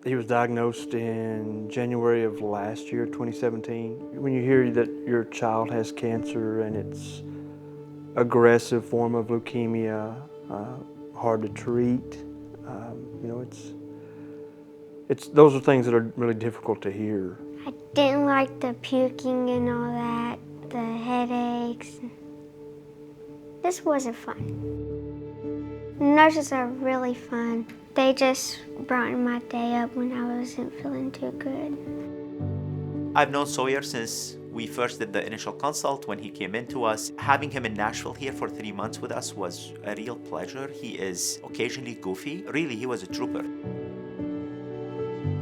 He was diagnosed in January of last year, 2017. When you hear that your child has cancer and it's aggressive form of leukemia, hard to treat, it's those are things that are really difficult to hear. I didn't like the puking and all that, the headaches. This wasn't fun. Nurses are really fun. They just brightened my day up when I wasn't feeling too good. I've known Sawyer since we first did the initial consult when he came in to us. Having him in Nashville here for 3 months with us was a real pleasure. He is occasionally goofy. Really, he was a trooper.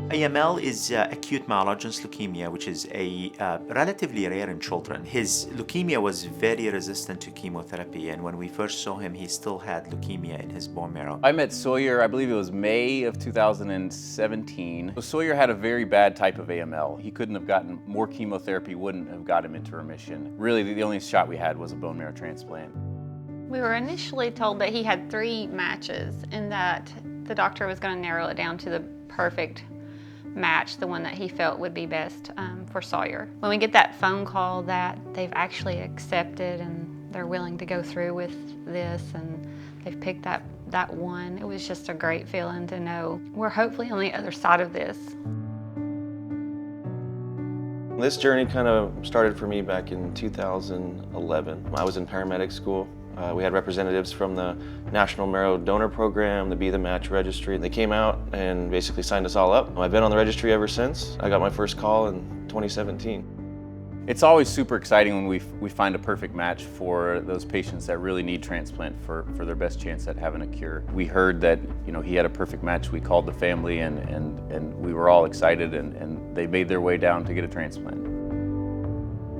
AML is acute myelogenous leukemia, which is a relatively rare in children. His leukemia was very resistant to chemotherapy, and when we first saw him, he still had leukemia in his bone marrow. I met Sawyer, I believe it was May of 2017. Sawyer had a very bad type of AML. He couldn't have gotten more chemotherapy, wouldn't have got him into remission. Really, the only shot we had was a bone marrow transplant. We were initially told that he had 3 matches and that the doctor was going to narrow it down to the perfect match, the one that he felt would be best for Sawyer. When we get that phone call that they've actually accepted and they're willing to go through with this and they've picked that one, it was just a great feeling to know we're hopefully on the other side of this. This journey kind of started for me back in 2011. I was in paramedic school. We had representatives from the National Marrow Donor Program, the Be the Match Registry. They came out and basically signed us all up. I've been on the registry ever since. I got my first call in 2017. It's always super exciting when we find a perfect match for those patients that really need transplant for their best chance at having a cure. We heard that he had a perfect match. We called the family and we were all excited and they made their way down to get a transplant.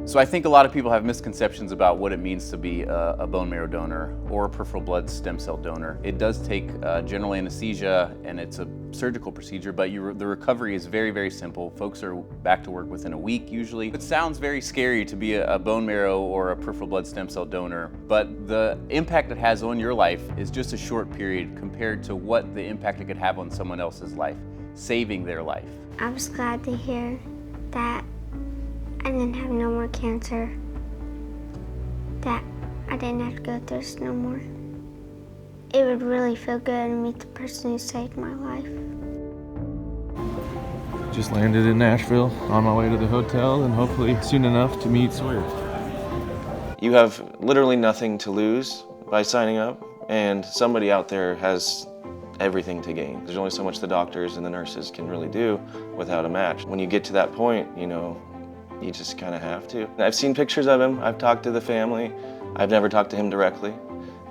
So I think a lot of people have misconceptions about what it means to be a bone marrow donor or a peripheral blood stem cell donor. It does take general anesthesia and it's a surgical procedure, but the recovery is very, very simple. Folks are back to work within a week usually. It sounds very scary to be a bone marrow or a peripheral blood stem cell donor, but the impact it has on your life is just a short period compared to what the impact it could have on someone else's life, saving their life. I was glad to hear that I didn't have no more cancer, that I didn't have to go through this no more. It would really feel good to meet the person who saved my life. Just landed in Nashville, on my way to the hotel, and hopefully soon enough to meet Sawyer. You have literally nothing to lose by signing up, and somebody out there has everything to gain. There's only so much the doctors and the nurses can really do without a match. When you get to that point, you just kind of have to. I've seen pictures of him. I've talked to the family. I've never talked to him directly.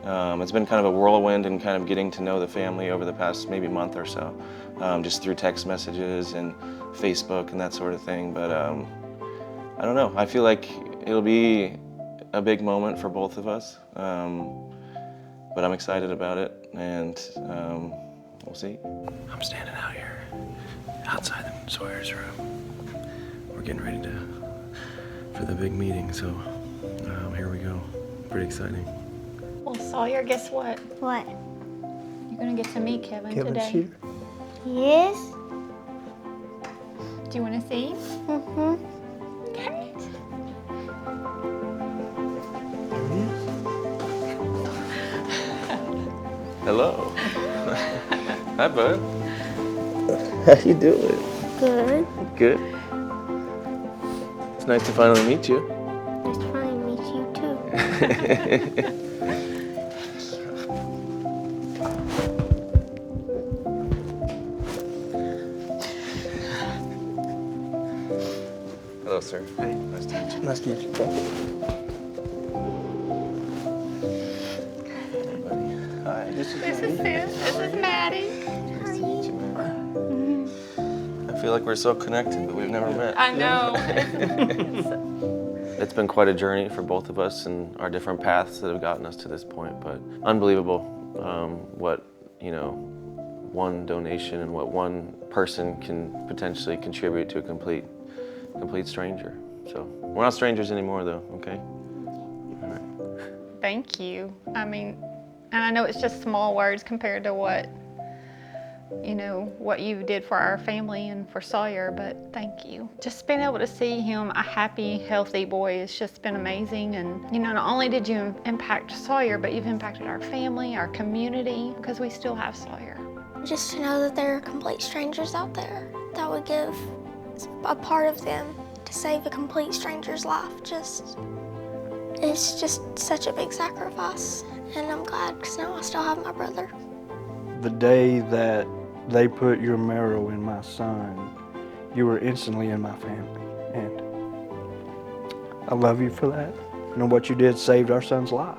It's been kind of a whirlwind and kind of getting to know the family over the past maybe month or so, just through text messages and Facebook and that sort of thing. But I don't know. I feel like it'll be a big moment for both of us. But I'm excited about it, and we'll see. I'm standing out here outside Sawyer's room. We're getting ready for the big meeting, so here we go. Pretty exciting. Well, Sawyer, guess what? What? You're gonna get to meet Kevin Kevin's today. here. Yes? Do you want to see? Mm-hmm. Okay. Hello. Hi, bud. How you doing? Good. Good. It's nice to finally meet you. Nice to finally meet you too. Hello, sir. Hey. Nice to meet you. Nice to meet you. Hey, buddy. Hi. This is Maddie. Nice to meet you, man. I feel like we're so connected, but we've never met. I know. It's been quite a journey for both of us and our different paths that have gotten us to this point, but unbelievable what, one donation and what one person can potentially contribute to a complete stranger. So we're not strangers anymore though, okay? All right. Thank you. I mean, and I know it's just small words compared to what you know, what you did for our family and for Sawyer, but thank you. Just being able to see him a happy, healthy boy has just been amazing. And, you know, not only did you impact Sawyer, but you've impacted our family, our community, because we still have Sawyer. Just to know that there are complete strangers out there that would give a part of them to save a complete stranger's life. It's just such a big sacrifice, and I'm glad because now I still have my brother. The day that they put your marrow in my son, you were instantly in my family, and I love you for that. And what you did saved our son's life.